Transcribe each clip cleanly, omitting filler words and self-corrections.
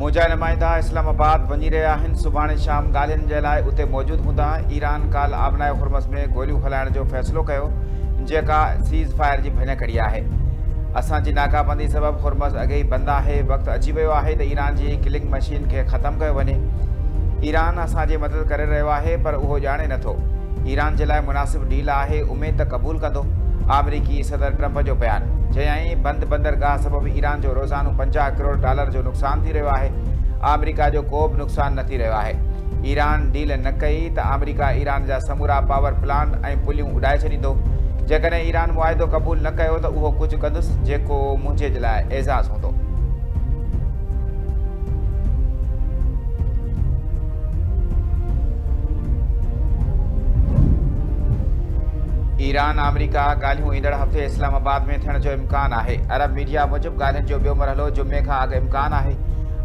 मुंहिंजा नुमाइंदा इस्लामाबाद वञी रहिया आहिनि। सुभाणे शाम ॻाल्हियुनि जे लाइ उते मौजूदु हूंदा। ईरान काल्ह आबनाए हुर्मज़ में गोलियूं हलाइण जो फ़ैसिलो कयो, जेका सीज़ फायर जी भेनकड़ी आहे। असांजी नाकाबंदी सबबि हुर्मज़ अॻे ई बंदि आहे। वक़्तु अची वियो आहे त ईरान जी किलिंग मशीन खे ख़तमु कयो वञे। ईरान असांजी मदद करे रहियो आहे, पर उहो ॼाणे नथो। ईरान जे लाइ मुनासिब डील आहे, उमेद त क़बूल कंदो। आमरीकी सदर ट्रंप जो बयानु। चयाईं, बंदि बंदरगाह सबबि ईरान जो रोज़ानो $50 करोड़ जो नुक़सानु थी रहियो आहे। अमेरिका जो को बि नुक़सानु न थी रहियो आहे। ईरान डील न कई त अमेरिका ईरान जा समूरा पावर प्लांट ऐं पुलियूं उॾाए छॾींदो। जेकॾहिं ईरान मुआइदो क़बूल न कयो त उहो कुझु कंदुसि जेको मुंहिंजे जे लाइ एज़ाज़ हूंदो। ईरान अमेरिका ॻाल्हियूं ईंदड़ हफ़्ते इस्लामाबाद में थियण जो इम्कानु आहे। अरब मीडिया मूजिबि ॻाल्हियुनि जो ॿियो मरहलो जुमे खां अॻु इम्कानु आहे।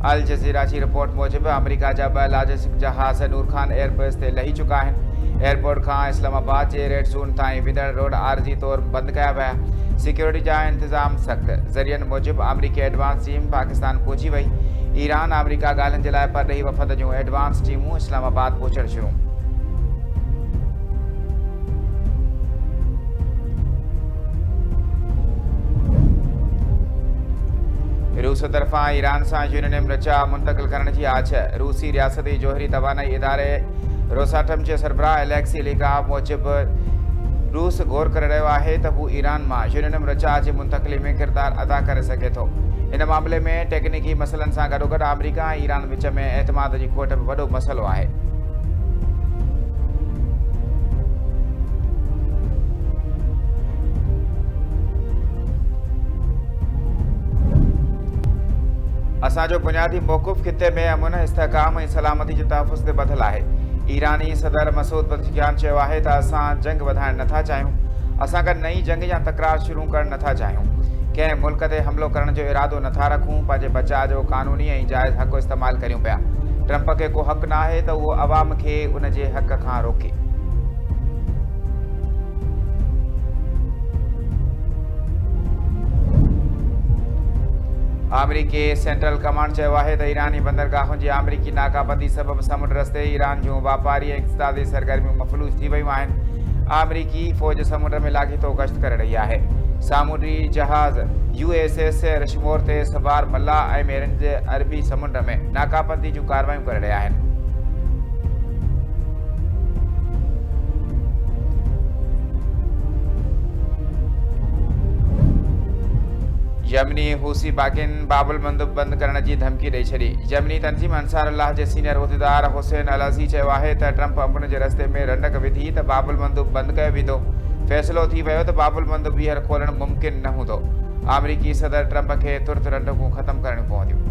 अल जज़ीरा जी रिपोर्ट मूजिबि अमेरिका जा 2 लॉजिस्टिक जहाज़ नूर खान एयरबेस ते लही चुका आहिनि। एयरपोर्ट खां इस्लामाबाद जे रेड ज़ोन ताईं वेंदड़ रोड आरज़ी तौरु बंदि कया विया। सिक्योरिटी जा इंतज़ाम सख़्तु। ज़रियनि मूजिबि अमेरिकी एडवांस टीम पाकिस्तान पहुची वई। ईरान अमेरिका ॻाल्हियुनि जे लाइ परॾेही वफ़द जूं एडवांस टीमूं इस्लामाबाद पहुचणु शुरू। रूस तरफ़ां ईरान सां यूरेनियम रचा मुंतक़िल करण जी आछ। रूसी रियासती जोहरी तवानाई इदारे रोसाटम जे सरबराह एलेक्सी लिगाव मूजिबि रूस गौर करे रहियो आहे त हू ईरान मां यूरेनियम रचा जी मुंतक़िली में किरदारु अदा करे सघे थो। इन मामले में टेक्निकी मसइलनि सां गॾोगॾु अमेरिका ऐं ईरान विच में एतमाद जी खोट बि वॾो मसइलो आहे। असांजो बुनियादी मौक़ुफ़ ख़िते में अमन, इस्तेहकाम ऐं सलामती जे तहफ़ुज़ ते ॿधलु आहे। ईरानी सदर मसूद पज़ेश्कियान चयो आहे त असां जंग वधाइण नथा चाहियूं। असां गॾु नई जंग या तकरार शुरू करणु नथा चाहियूं। कंहिं मुल्क ते हमिलो करण जो इरादो नथा रखूं। पंहिंजे बचाव जो क़ानूनी ऐं जाइज़ हक़ इस्तेमालु करियूं पिया। ट्रंप खे को हक़ न आहे त उहो अवाम खे उन जे हक़ खां रोके। अमेरिकी सेंट्रल कमांड चयो आहे त ईरानी बंदरगाहुनि जी अमेरिकी नाकाबंदी सबबि समुंड रस्ते ईरान जूं वापारी ऐं इक़्तिसादी सरगर्मियूं मफ़लूज थी वियूं आहिनि। अमेरिकी फ़ौज समुंड में लाॻीतो गश्त करे रही आहे। सामूंडी जहाज़ USS रशमोर ते सवार मल्लाह ऐं मेरनि जे अरबी समुंड में नाकाबंदी जूं कार्रवाइयूं करे रहिया आहिनि। यमनी हूसी बाग़िन बाबुल मंदब बंदि करण जी धमकी ॾेई छॾी। यमनी तंज़ीम अंसार अल्लाह जे सीनियर उहिदेदार हुसैन अल-अज़ी चयो आहे त ट्रंप अमन जे रस्ते में रंडक विधी त बाबुल मंदब बंदि कयो वेंदो। फ़ैसिलो थी वियो त बाबुल मंदब ॿीहर खोलणु मुमकिन न हूंदो। अमेरिकी सदर ट्रंप खे तुर्त रंडकूं ख़तमु करणियूं पवंदियूं।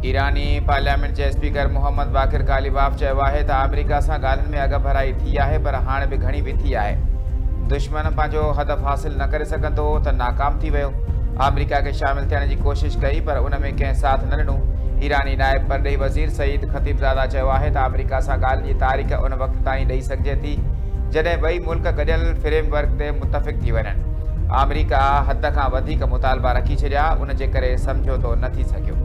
ईरानी पार्लियामेंट जे स्पीकर मोहम्मद बाक़िर कालिबाफ चयो आहे त अमेरिका सां ॻाल्हियुनि में अॻु भराई थी आहे, पर हाणे बि घणी विथी आहे। दुश्मन पंहिंजो हदफ़ हासिल न करे सघंदो त नाकाम थी वियो। अमेरिका खे शामिल थियण जी कोशिश कई, पर उन में कंहिं साथ न ॾिनो। ईरानी नाइब परॾेही वज़ीर सईद ख़तीबज़ादा चयो आहे त अमेरिका सां ॻाल्हि जी तारीख़ उन वक़्त ताईं ॾेई सघिजे थी जॾहिं ॿई मुल्क गॾियल फ्रेमवर्क ते मुतफ़िक़ थी वञनि। अमेरिका हद खां वधीक मुतालबा रखी छॾिया, उन जे करे समझोतो न थी सघियो।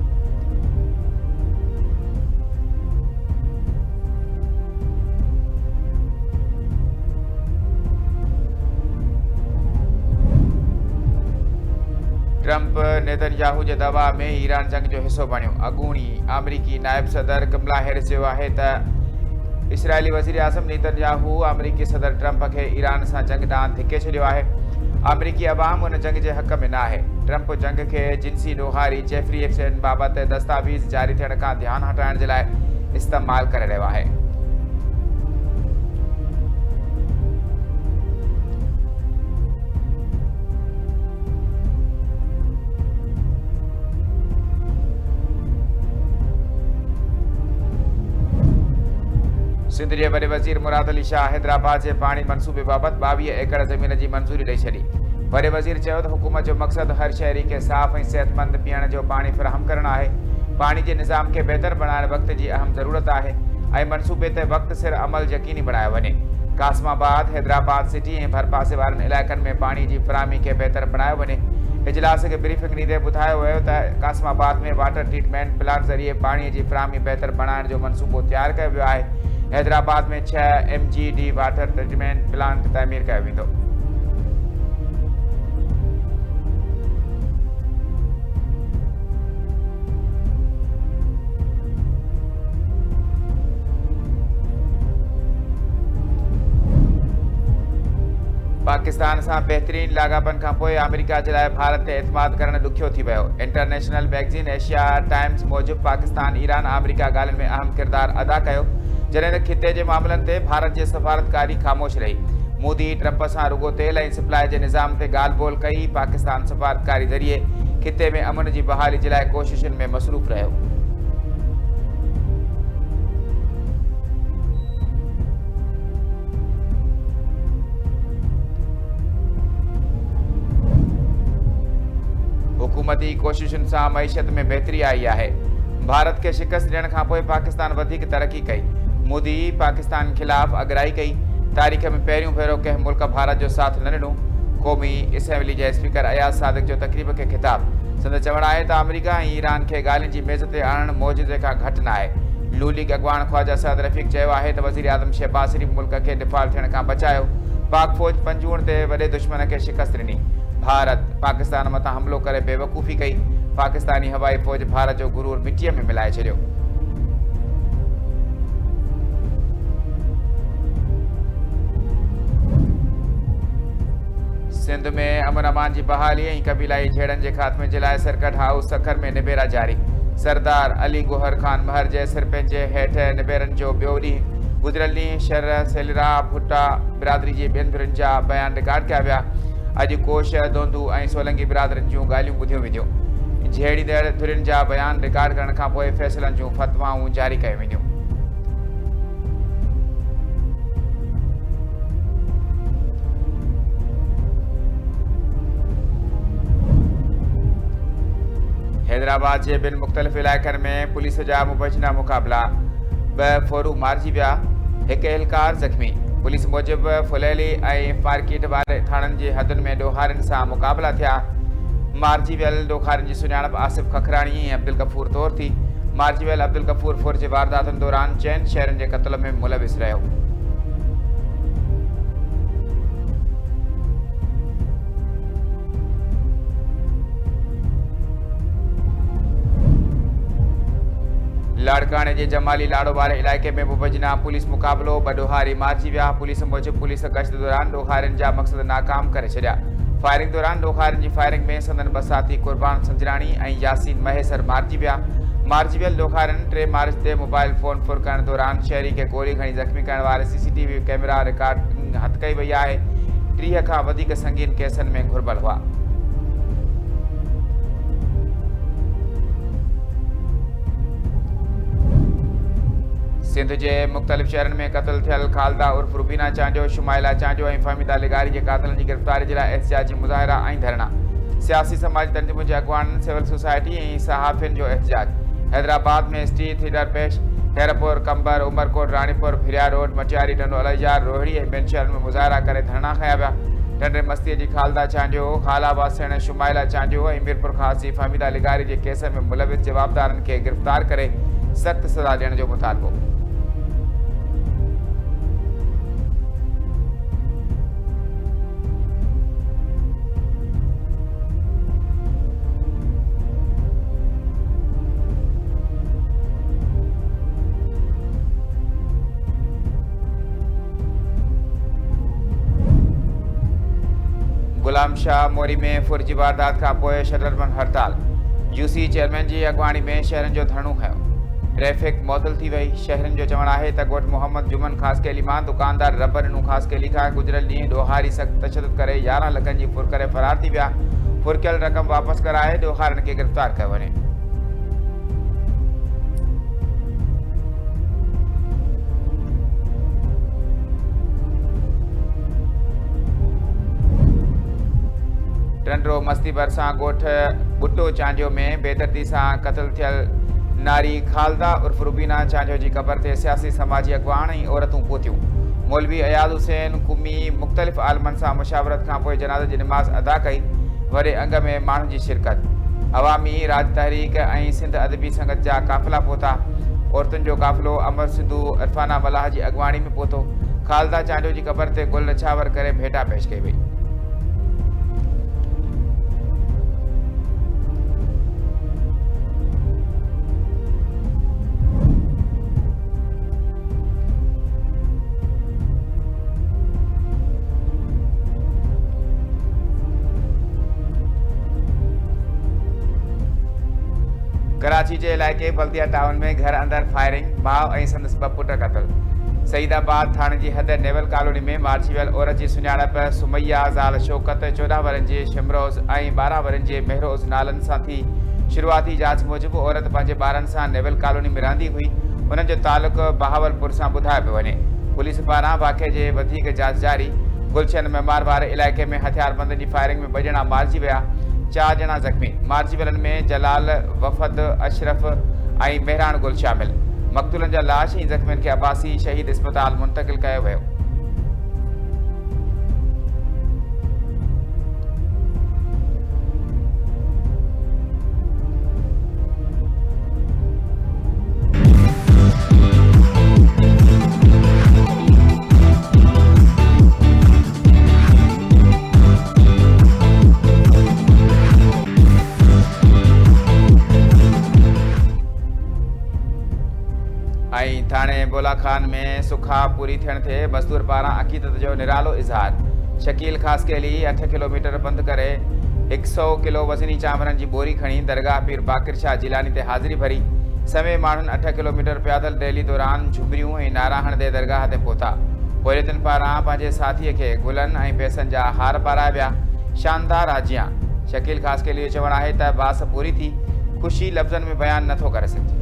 ट्रंप नेतन्याहू जे दवा में ईरान जंग जो हिसो बणियो। अॻूणी अमेरिकी नाइब सदर कमला हैरिस चयो आहे त इसराइली वज़ीर आज़म नेतन्याहू अमेरिकी सदर ट्रंप खे ईरान सां जंग ॾांहुं धिके छॾियो आहे। अमेरिकी अवाम उन जंग जे हक़ में न आहे। ट्रंप जंग खे जिंसी ॾोहारी जेफरी एप्स्टाइन बाबति दस्तावेज़ जारी थियण खां ध्यानु हटाइण जे लाइ इस्तेमालु करे रहियो आहे। सिंध जे वॾे वज़ीर मुराद अली शाह हैदराबाद जे पाणी मनसूबे बाबति 22 एकड़ ज़मीन जी मंज़ूरी ॾेई छॾी। वॾे वज़ीर चयो त हुकूमत जो मक़सदु हर शहरी खे साफ़ ऐं सिहतमंद पीअण जो पाणी फ़राहम करणु आहे। पाणी जे निज़ाम खे बहितर बणाइण वक़्त जी अहम ज़रूरत आहे। ऐं मनसूबे ते वक़्त सिर अमल यकीनी बणायो वञे। कासमाबाद, हैदराबाद सिटी ऐं भरपासे वारनि इलाइक़नि में पाणी जी फ़राहमी खे बहितर बणायो वञे। इजलास खे ब्रीफिंग ॾींदे ॿुधायो वियो त कासमाबाद में वाटर ट्रीटमेंट प्लांट ज़रिए पाणीअ जी फ़राहमी बहितर बणाइण जो मनसूबो तयारु कयो वियो आहे। हैदराबाद में 6 MGD वाटर ट्रीटमेंट प्लांट तामीर कयो वेंदो। पाकिस्तान सां बहितरीन लाॻापनि खां पोइ अमेरिका जे लाइ भारत ते एतमाद करणु ॾुखियो थी वियो। इंटरनेशनल मैगज़ीन एशिया टाइम्स मूजिबि पाकिस्तान ईरान अमेरिका ॻाल्हियुनि में अहम किरदारु अदा कयो, जॾहिं त खिते जे मामलनि ते भारत जी सफ़ारतकारी ख़ामोश रही। मोदी ट्रंप सां रुॻो तेल ऐं सप्लाई जे निज़ाम ते ॻाल्हि ॿोल कई। पाकिस्तान सफ़ारतकारी ज़रिए खिते में अमन जी बहाली जे लाइ कोशिशुनि में मसरूफ़ रहियो। हुकूमती कोशिशुनि सां मईशत में बहितरी आई आहे। भारत खे शिकस्त ॾियण खां पोइ पाकिस्तान वधीक तरक़ी कई। मोदी पाकिस्तान ख़िलाफ़ अगराई कई। तारीख़ में पहिरियों भेरो कंहिं मुल्क भारत जो साथ न ॾिनो। क़ौमी असेंबली जे स्पीकर अयाज़ सादिक जो तक़रीब खे ख़िताब। संदसि चवणु आहे त अमेरिका ऐं ईरान खे ॻाल्हियुनि जी मेज़ ते आणणु मौजूदे खां घटि न आहे। नू लीग अॻवान ख्वाजा सअद रफ़ीक़ चयो आहे त वज़ीर आज़म शहबाज़ शरीफ़ मुल्क खे डिफ़ॉल्ट थियण खां बचायो। पाक फ़ौज पंजूण ते वॾे दुश्मन खे शिकस्त ॾिनी। भारत पाकिस्तान मथां हमलो करे बेवकूफ़ी कई। पाकिस्तानी हवाई फ़ौज भारत जो गुरूर मिटीअ में मिलाए छॾियो। सिंध में अमन अमान जी बहाली ऐं क़बीलाई झेड़नि जे ख़ात्मे जे लाइ सर्किट हाउस सखर में निबेरा जारी। सरदार अली गोहर ख़ान महर जे सिर पंहिंजे हेठि निबेरनि जो ॿियो ॾींहुं गुज़िरियल ॾींहुं शर सेलिरा भुट्टा बिरादरी जे ॿियनि धुरियुनि जा बयान रिकॉर्ड कया विया। अॼु कोश दोंदू ऐं सोलंगी बिरादरनि जूं ॻाल्हियूं ॿुधियूं वेंदियूं। झेड़ींदड़ धुरियुनि जा बयान रिकॉर्ड करण खां पोइ फ़ैसिलनि जूं फ़तवाऊं जारी कयूं वेंदियूं। हैदराबाद जे ॿिनि मुख़्तलिफ़ इलाइक़नि में पुलिस जा मुबैना मुक़ाबला। 2 फोरू मारिजी विया, हिकु एहलकार ज़ख़्मी। पुलिस मूजिबि फुलेली ऐं मार्केट वारे थाणनि जी हदुनि में ॾोहारियुनि सां मुक़ाबला थिया। मारिजी वियल ॾोखारियुनि जी सुञाणप आसिफ़ खखराणी ऐं अब्दुल गफ़ूर तौर थी। मारिजी वियल अब्दुल गफ़ूर फुर जे वारदातुनि दौरान 4 शहरनि जे क़त्ल में मुलविस रहियो। लाड़काने जे जमाली लाड़ो वारे इलाइक़े में मुबैना पुलिस मुक़ाबलो। 2 ॾोहारी मारिजी विया। पुलिस मूजिबि पुलिस गश्त दौरान ॾोहारियुनि जा मक़सद नाकाम करे छॾिया। फायरिंग दौरान ॾोहारियुनि जी फायरिंग में संदन 2 साथी कुर्बान संजराणी ऐं यासीन महेसर मारिजी विया। मारिजी वियल ॾोहारियुनि 3 मार्च ते मोबाइल फ़ोन फुर करण दौरान शहरी खे गोली खणी ज़ख़्मी करण वारे CCTV कैमरा रिकॉर्ड हथ कई वई आहे। 30 खां वधीक संगीन केसनि में घुर्बल हुआ। सिंध जे मुख़्तलिफ़ शहरनि में क़त्ल थियल खालदा उर्फ़ रुबीना चांजो, शुमाइला चांजो ऐं फ़हमीदा लिगारी जे क़ातिलनि जी गिरफ़्तारी जे लाइ एहतिजाजी मुज़ाहिरा ऐं धरना। सियासी समाजी तंज़ीमुनि जे अॻवाननि, सिविल सोसाइटी ऐं सहाफ़ियुनि जो एहतिजाज। हैदराबाद में स्ट्रीट थीडर पेश। खैरपुर, कंबर, उमरकोट, रानीपुर, भिरिया रोड, मटियारी, टंडो अलैजार, रोहिड़ी ऐं ॿियनि शहरनि में मुज़ाहिरा करे धरना खंया विया। टंडे मस्तीअ जी खालदा चांजो, खालाबाद सेण शुमाइला चांजो ऐं मीरपुर ख़ासी फ़हमीदा लिगारी जे केस में मुलविस जवाबदारनि खे गिरफ़्तार करे सख़्त सज़ा ॾियण जो मुतालबो। गुलाम शाह मोरी में फुर जी वारदात खां पोइ शटरबंद हड़ताल। UC चेयरमैन जी अॻवानी में शहरनि जो धरणो खंयो। ट्रैफ़िक मुअतल थी वई। शहरनि जो चवणु आहे त ॻोठ मोहम्मद जुमन ख़ासि केली मां दुकानदार रबर नूं ख़ासि केली खां गुज़िरियल ॾींहुं ॾोहारी सख़्त तशदुद करे 11 लखनि जी फुर करे फ़रार थी विया। फुरकियल रक़म वापसि कराए ॾोहारियुनि खे गिरफ़्तार कयो वञे। टंडो मस्ती भरिसां ॻोठ बुटो चांजो में बेदर्दी सां क़त्ल थियल नारी खालदा उर्फ रुबीना चांजो जी क़बर ते सियासी समाजी अॻवान ऐं औरतूं पहुतियूं। मौलवी अयाद हुसैन कुमी मुख़्तलिफ़ आलमनि सां मुशावरत खां पोइ जनाज़े जी नमाज़ अदा कई। वॾे अंग में माण्हुनि जी शिरकत। अवामी राज तहरीक ऐं सिंध अदबी संगत जा काफ़िला पहुता। औरतुनि जो काफ़िलो अमर सिद्धू इरफाना मलाह जी अॻवानी में पहुतो। खालदा चांजो जी क़बर ते गुल नछावर करे भेटा पेश कई वई। कराची के इलाइक़े बल्दिया टाउन में घर अंदर फायरिंग, माउ ऐं संदसि ॿ पुट क़तल। सईदाबाद थाणे जी हद नेवल कॉलोनी में मारिजी वियल औरत जी सुञाणप सुमैया ज़ाल शौकत 14 वरनि जे शिमरोज़ ऐं 12 वरनि जे महरोज़ नालनि सां थी। शुरूआती जांच मूजिबि औरत पंहिंजे ॿारनि सां नेवल कॉलोनी में रहंदी हुई। उन्हनि जो तालुक़ु बहावलपुर सां ॿुधायो पियो वञे। पुलिस पारां वाक़े जे वधीक जांच जारी। गुलशन मेमार वारे इलाइक़े में हथियारबंदनि जी फायरिंग में 2 ॼणा मारिजी विया, 4 ॼणा ज़ख़्मी। मारिजी वियलनि में जलाल वफ़द अशरफ ऐं मेहरान गुल शामिल। मक़तूलनि जा लाश ऐं ज़ख़्मियुनि खे अब्बासी शहीद इस्पताल मुंतक़िल कयो वियो। ऐं थाणे बोलाखान में सुखा पूरी थियण ते मज़दूर पारां अक़ीदत जो निरालो इज़हार। शकील ख़ासकेली 8 किलोमीटर पंधु करे 100 किलो वज़नी चांवरनि जी बोरी खणी दरगाह पीर बाक़िर शाह जिलानी ते हाज़िरी भरी। समें माण्हुनि 8 किलोमीटर पैदल रैली दौरान झुमरियूं ऐं नारा हणंदे दरगाह ते पहुता। पोइतनि पारां पंहिंजे साथीअ खे गुलनि ऐं पैसनि जा हार पाराया विया। शानदार आजियां। शकील ख़ासकेली जो चवणु आहे त बास पूरी थी, ख़ुशी लफ़्ज़नि में बयानु नथो करे सघिजे।